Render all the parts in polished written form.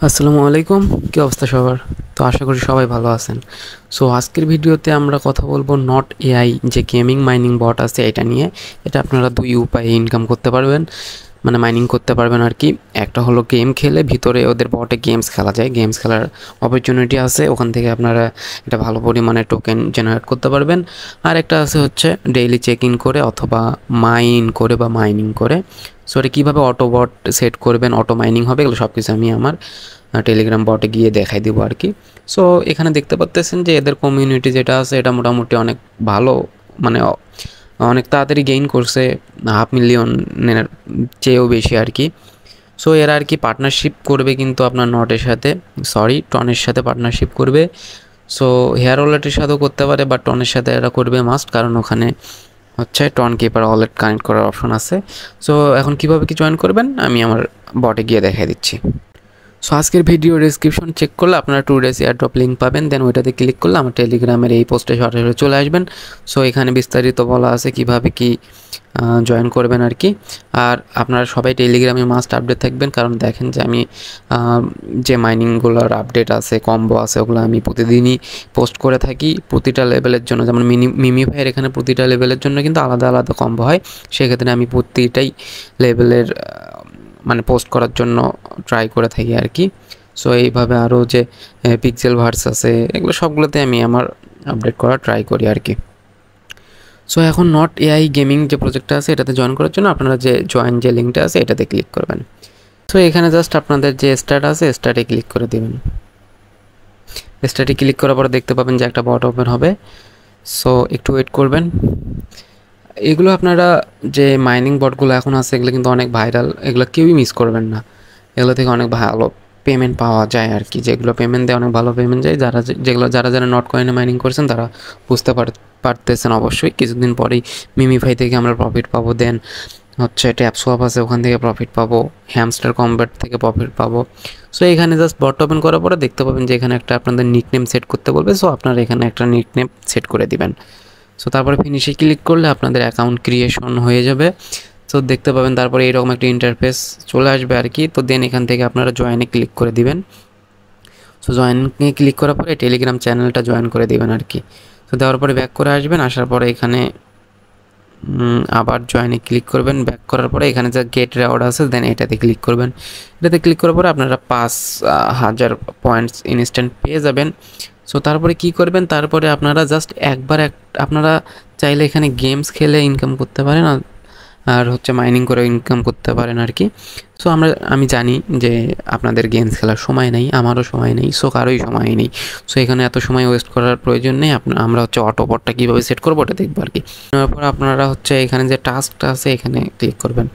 আসসালামু আলাইকুম। কি অবস্থা সবার? তো আশা করি সবাই ভালো আছেন। সো আজকের ভিডিওতে আমরা কথা বলবো নট এআই যে গেমিং মাইনিং বট আছে এটা নিয়ে। এটা আপনারা ২ উপায়ে ইনকাম করতে পারবেন, মানে মাইনিং করতে পারবেন আর কি। একটা হলো গেম খেলে ভিতরে ওদের বটে গেমস খেলা যায়, গেমস খেলার অপরচুনিটি আছে, ওখান থেকে আপনারা একটা ভালো পরিমাণে টোকেন জেনারেট করতে পারবেন। আর একটা আছে হচ্ছে ডেইলি চেক ইন করে অথবা মাইন করে বা মাইনিং করে। সো এটা কীভাবে অটো বট সেট করবেন, অটো মাইনিং হবে, এগুলো সব কিছু আমি আমার টেলিগ্রাম বটে গিয়ে দেখাই দেবো আর কি। সো এখানে দেখতে পাচ্তেছেন যে এদের কমিউনিটি যেটা আছে এটা মোটামুটি অনেক ভালো, মানে অনেক তাড়াতাড়ি গেইন করছে, 500,000-এর চেয়েও বেশি আর কি। সো এরা আর কি পার্টনারশিপ করবে কিন্তু আপনার নটের সাথে, সরি টনের সাথে পার্টনারশিপ করবে। সো হেয়ার ওয়ালেটের সাথেও করতে পারে, বাট টনের সাথে এরা করবে মাস্ট, কারণ ওখানে হচ্ছে টন কিপার ওয়ালেট কানেক্ট করার অপশন আছে। সো এখন কীভাবে কি জয়েন করবেন আমি আমার বটে গিয়ে দেখাই দিচ্ছি। সো আজকের ভিডিও ডেসক্রিপশন চেক করলে আপনারা 2 ডেজ এয়ারড্রপ লিঙ্ক পাবেন, দেন ওইটাতে ক্লিক করলে আমার টেলিগ্রামের এই পোস্টে সরাসরি চলে আসবেন। সো এখানে বিস্তারিত বলা আছে কীভাবে কি জয়েন করবেন আর কি। আর আপনারা সবাই টেলিগ্রামে মাস্ট আপডেট থাকবেন, কারণ দেখেন যে আমি যে মাইনিংগুলোর আপডেট আছে, কম্বো আছে, ওগুলো আমি প্রতিদিনই পোস্ট করে থাকি প্রতিটা লেভেলের জন্য। যেমন মিমি ভাইয়ের এখানে প্রতিটা লেভেলের জন্য কিন্তু আলাদা আলাদা কম্বো হয়, সেক্ষেত্রে আমি প্রতিটাই লেভেলের মানে পোস্ট করার জন্য ট্রাই করে থাকি আর কি। সো এইভাবে আরও যে পিক্সেল ভার্স আছে, এগুলো সবগুলোতে আমি আমার আপডেট করার ট্রাই করি আর কি। সো এখন নট এআই গেমিং যে প্রজেক্টটা আছে এটাতে জয়েন করার জন্য আপনারা যে জয়েন যে লিঙ্কটা আছে এটাতে ক্লিক করবেন। সো এখানে জাস্ট আপনাদের যে স্টার্ট আছে স্টার্টে ক্লিক করে দেবেন। স্টার্টে ক্লিক করার পরে দেখতে পাবেন যে একটা বট ওপেন হবে। সো একটু ওয়েট করবেন। এগুলো আপনারা যে মাইনিং বটগুলো এখন আছে এগুলো কিন্তু অনেক ভাইরাল, এগুলো কেউই মিস করবেন না। এগুলো থেকে অনেক ভালো পেমেন্ট পাওয়া যায় আর কি, যেগুলো পেমেন্ট দেয় অনেক ভালো পেমেন্ট যায়। যারা নট কয়েনে মাইনিং করছেন তারা বুঝতে পারতেছেন অবশ্যই। কিছুদিন পরেই মিমিফাই থেকে আমরা প্রফিট পাবো, দেন হচ্ছে ট্যাপ সোয়াপ আছে ওখান থেকে প্রফিট পাবো, হ্যামস্টার কমব্যাট থেকে প্রফিট পাবো। সো এখানে জাস্ট বট ওপেন করার পরে দেখতে পাবেন যে এখানে একটা আপনাদের নিকনেম সেট করতে বলবে। সো আপনারা এখানে একটা নিকনেম সেট করে দিবেন। সো তারপরে ফিনিশে ক্লিক করলে আপনাদের অ্যাকাউন্ট ক্রিয়েশন হয়ে যাবে। সো দেখতে পাবেন তারপরে এরকম একটা ইন্টারফেস চলে আসবে আর কি। তো দেন এখান থেকে আপনারা জয়েনে ক্লিক করে দিবেন। সো জয়েনে ক্লিক করার পরে টেলিগ্রাম চ্যানেলটা জয়েন করে দিবেন আর কি। তো দেওয়ার পরে ব্যাক করে আসবেন, আসার পরে এখানে আবার জয়েনে ক্লিক করবেন। ব্যাক করার পরে এখানে যা গেট রেওয়ার্ড আছে দেন এটাতে ক্লিক করবেন। এটাতে ক্লিক করার পরে আপনারা 5,000 পয়েন্টস ইনস্ট্যান্ট পেয়ে যাবেন। সো তারপরে কি করবেন, তারপরে আপনারা জাস্ট আপনারা চাইলে এখানে গেমস খেলে ইনকাম করতে পারেন, আর হচ্ছে মাইনিং করে ইনকাম করতে পারেন আর কি। সো আমি জানি যে আপনাদের গেমস খেলার সময় নেই, আমারও সময় নেই, সো কারোই সময় নেই। সো এখানে এত সময় ওয়েস্ট করার প্রয়োজন নেই। আমরা হচ্ছে অটোবটটা কীভাবে সেট করবো ওটা দেখবো আর কি। তারপর আপনারা হচ্ছে এখানে যে টাস্কটা আছে এখানে ক্লিক করবেন।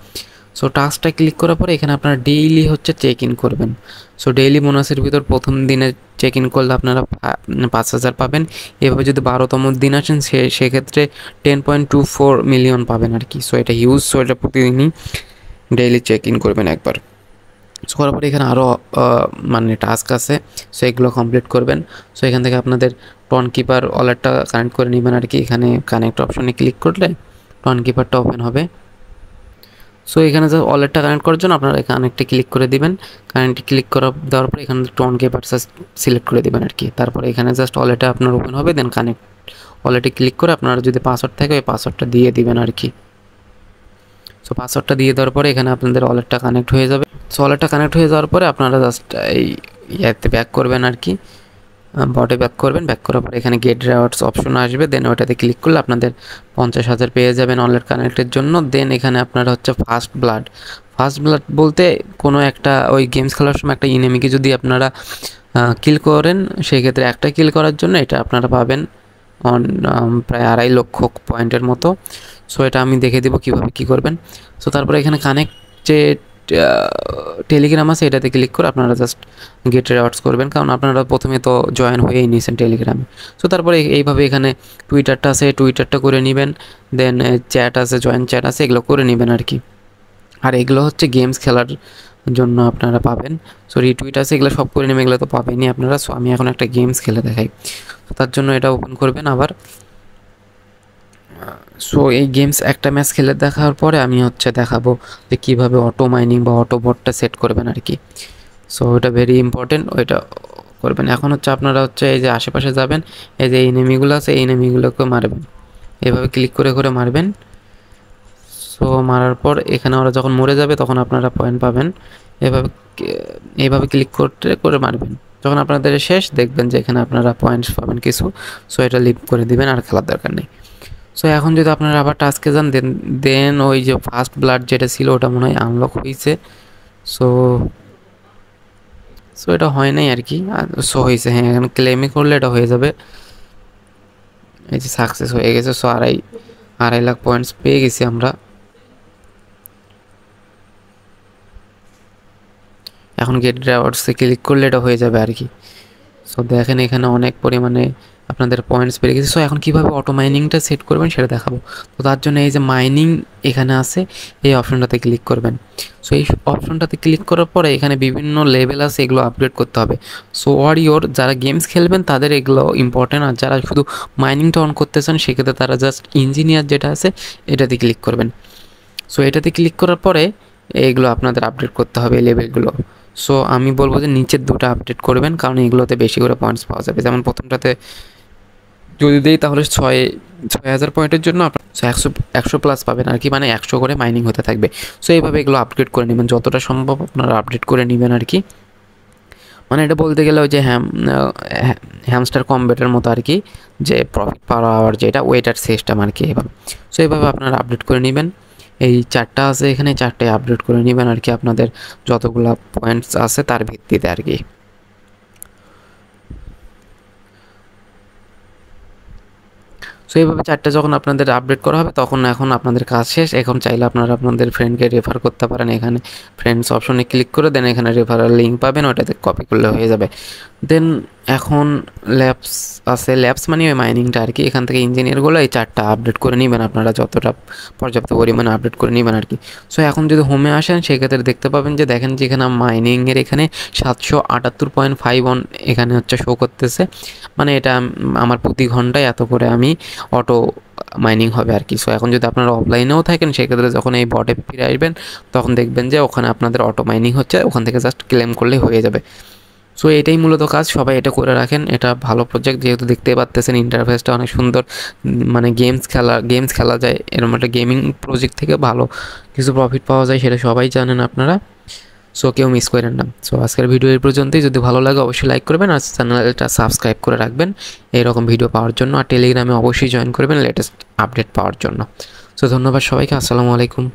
সো টাস্কটা ক্লিক করার পরে এখানে আপনারা ডেইলি হচ্ছে চেক ইন করবেন। সো ডেইলি বোনাসের ভিতর প্রথম দিনে চেক ইন করলে আপনারা 5,000 পাবেন। এভাবে যদি 12তম দিন আসেন সেক্ষেত্রে 10.24 মিলিয়ন পাবেন আর কি। সো এটা হিউজ। সো এটা প্রতিদিনই ডেইলি চেক ইন করবেন একবার। সো করার পরে এখানে আরও মানে টাস্ক আছে, সো এগুলো কমপ্লিট করবেন। সো এখান থেকে আপনাদের টন কিপার ওয়ালেটটা কানেক্ট করে নেবেন আর কি। এখানে কানেক্ট অপশনে ক্লিক করলে টন কিপারটা ওপেন হবে। সো এখানে যে ওয়ালেটটা কানেক্ট করার জন্য আপনারা কানেক্টে ক্লিক করে দিবেন। কানেক্টে ক্লিক দেওয়ার পরে এখানে টোন কিপার সিলেক্ট করে দেবেন আর কি। তারপরে এখানে জাস্ট ওয়ালেটটা আপনার ওপেন হবে, দেন কানেক্ট ওয়ালেটে ক্লিক করে আপনারা যদি পাসওয়ার্ড থাকে ওই পাসওয়ার্ডটা দিয়ে দিবেন আর কি। সো পাসওয়ার্ডটা দিয়ে দেওয়ার পরে এখানে আপনাদের ওয়ালেটটা কানেক্ট হয়ে যাবে। সো ওয়ালেটটা কানেক্ট হয়ে যাওয়ার পরে আপনারা জাস্ট এই ইয়াতে ব্যাক করবেন আর কি, বটে ব্যাক করবেন। ব্যাক করার পরে এখানে গেট রেওয়ার্ডস অপশন আসবে, দেন ওটাতে ক্লিক করলে আপনাদের 50,000 পেয়ে যাবেন ওয়ালেট কানেক্টের জন্য। দেন এখানে আপনারা হচ্ছে ফার্স্ট ব্লাড বলতে কোনো একটা ওই গেমস খেলার সময় একটা ইনেমিকে যদি আপনারা কিল করেন, সেক্ষেত্রে একটা কিল করার জন্য এটা আপনারা পাবেন প্রায় 2.5 লক্ষ পয়েন্টের মতো। সো এটা আমি দেখে দেবো কীভাবে কী করবেন। সো তারপরে এখানে কানেক্ট যে টেলিগ্রাম আছে এটাতে ক্লিক করে আপনারা জাস্ট গেট রেওয়ার্ডস করবেন, কারণ আপনারা প্রথমে তো জয়েন হয়েই নিয়েছেন টেলিগ্রামে। সো তারপরে এইভাবে এখানে টুইটারটা আছে, টুইটারটা করে নেবেন। দেন চ্যাট আছে, জয়েন চ্যাট আছে, এগুলো করে নেবেন আর কি। আর এগুলো হচ্ছে গেমস খেলার জন্য আপনারা পাবেন। সো রিটুইট আছে, এগুলো সব করে নেবেন, এগুলো তো পাবেনই আপনারা। সো আমি এখন একটা গেমস খেলে দেখাই। তো তার জন্য এটা ওপেন করবেন আবার। সো এই গেমস একটা ম্যাচ খেলে দেখার পরে আমি হচ্ছে দেখাবো যে কীভাবে অটো মাইনিং বা অটো বটটা সেট করবেন আর কি। সো ওইটা ভেরি ইম্পর্টেন্ট, ওইটা করবেন। এখন হচ্ছে আপনারা হচ্ছে এই যে আশেপাশে যাবেন, এই যে এনিমিগুলো আছে এই এনিমিগুলোকে মারবেন, এভাবে ক্লিক করে করে মারবেন। সো মারার পর এখানে ওরা যখন মরে যাবে তখন আপনারা পয়েন্ট পাবেন। এভাবে এইভাবে ক্লিক করতে করে মারবেন, যখন আপনাদের শেষ দেখবেন যে এখানে আপনারা পয়েন্টস পাবেন কিছু। সো এটা লিভ করে দিবেন, আর খেলার দরকার নেই। সো এখন যদি আপনারা আবার টাস্কে যান, দেন ওই যে ফার্স্ট ব্লাড যেটা ছিল ওটা মনে হয় আনলক হয়েছে। সো সো এটা হয় নাই আর কি, সো হয়েছে, হ্যাঁ এখন ক্লেমই করলে এটা হয়ে যাবে। এই যে সাকসেস হয়ে গেছে। সো আড়াই লাখ পয়েন্টস পেয়ে গেছি আমরা। এখন গেট রিওয়ার্ডসে ক্লিক করলে এটা হয়ে যাবে আর কি। সো দেখেন এখানে অনেক পরিমাণে আপনাদের পয়েন্টস বেড়ে গেছে। সো এখন কীভাবে অটো মাইনিংটা সেট করবেন সেটা দেখাবো। তো তার জন্য এই যে মাইনিং এখানে আছে, এই অপশনটাতে ক্লিক করবেন। সো এই অপশনটাতে ক্লিক করার পরে এখানে বিভিন্ন লেভেল আছে, এগুলো আপগ্রেড করতে হবে। সো ওয়ারিওর যারা গেমস খেলবেন তাদের এগুলো ইম্পর্টেন্ট, আর যারা শুধু মাইনিংটা অন করতে চান সেক্ষেত্রে তারা জাস্ট ইঞ্জিনিয়ার যেটা আছে এটাতে ক্লিক করবেন। সো এটাতে ক্লিক করার পরে এইগুলো আপনাদের আপডেট করতে হবে, এই লেভেলগুলো। সো আমি বলবো যে নিচের দুটো আপডেট করবেন, কারণ এগুলোতে বেশি করে পয়েন্টস পাওয়া যাবে। যেমন প্রথমটাতে যদি দিই তাহলে 6,000 পয়েন্টের জন্য আপনার 100 প্লাস পাবেন আর কি, মানে 100 করে মাইনিং হতে থাকবে। সো এইভাবে এগুলো আপডেট করে নেবেন, যতটা সম্ভব আপনারা আপডেট করে নেবেন আর কি। মানে এটা বলতে গেলে ওই যে হ্যামস্টার কম্বেটের মতো আর কি, যে প্রফিট পার আওয়ার যেটা ওয়েটার সিস্টেম আর কি এভাবে। সো এইভাবে আপনারা আপডেট করে নেবেন। এই 4টা আছে এখানে, 4টায় আপডেট করে নেবেন আর কি, আপনাদের যতগুলা পয়েন্টস আছে তার ভিত্তিতে আর কি। সো এইভাবে 4টা যখন আপনাদের আপডেট করা হবে তখন এখন আপনাদের কাজ শেষ। এখন চাইলে আপনারা আপনাদের ফ্রেন্ডকে রেফার করতে পারেন, এখানে ফ্রেন্ডস অপশনে ক্লিক করে দেন, এখানে রেফারেল লিঙ্ক পাবেন, ওটাতে কপি করলে হয়ে যাবে। দেন এখন ল্যাবস আছে, ল্যাবস মানে ওই মাইনিংটা আর কি। এখান থেকে ইঞ্জিনিয়ারগুলো এই 4টা আপডেট করে নেবেন, আপনারা যতটা পর্যাপ্ত পরিমাণে আপডেট করে নেবেন আর কি। সো এখন যদি হোমে আসেন সেক্ষেত্রে দেখতে পাবেন যে দেখেন যে এখানে মাইনিংয়ের এখানে 778.51 এখানে হচ্ছে শো করতেছে, মানে এটা আমার প্রতি ঘন্টায় এত করে আমি অটো মাইনিং হবে আর কি। সো এখন যদি আপনারা অফলাইনেও থাকেন সেক্ষেত্রে যখন এই বটে ফিরে আসবেন তখন দেখবেন যে ওখানে আপনাদের অটো মাইনিং হচ্ছে, ওখান থেকে জাস্ট ক্লেম করলেই হয়ে যাবে। সো এটাই মূলত কাজ, সবাই এটা করে রাখেন। এটা ভালো প্রজেক্ট, যেহেতু দেখতেই পাচ্ছেন ইন্টারফেসটা অনেক সুন্দর, মানে গেমস খেলা যায়, এরকম একটা গেমিং প্রজেক্ট থেকে ভালো কিছু প্রফিট পাওয়া যায় সেটা সবাই জানেন আপনারা। সো কেউ মিস করেন না। সো আজকের ভিডিও এই পর্যন্তই, যদি ভালো লাগে অবশ্যই লাইক করবেন আর চ্যানেলটা সাবস্ক্রাইব করে রাখবেন এইরকম ভিডিও পাওয়ার জন্য, আর টেলিগ্রামে অবশ্যই জয়েন করবেন লেটেস্ট আপডেট পাওয়ার জন্য। সো ধন্যবাদ সবাইকে, আসসালামু আলাইকুম।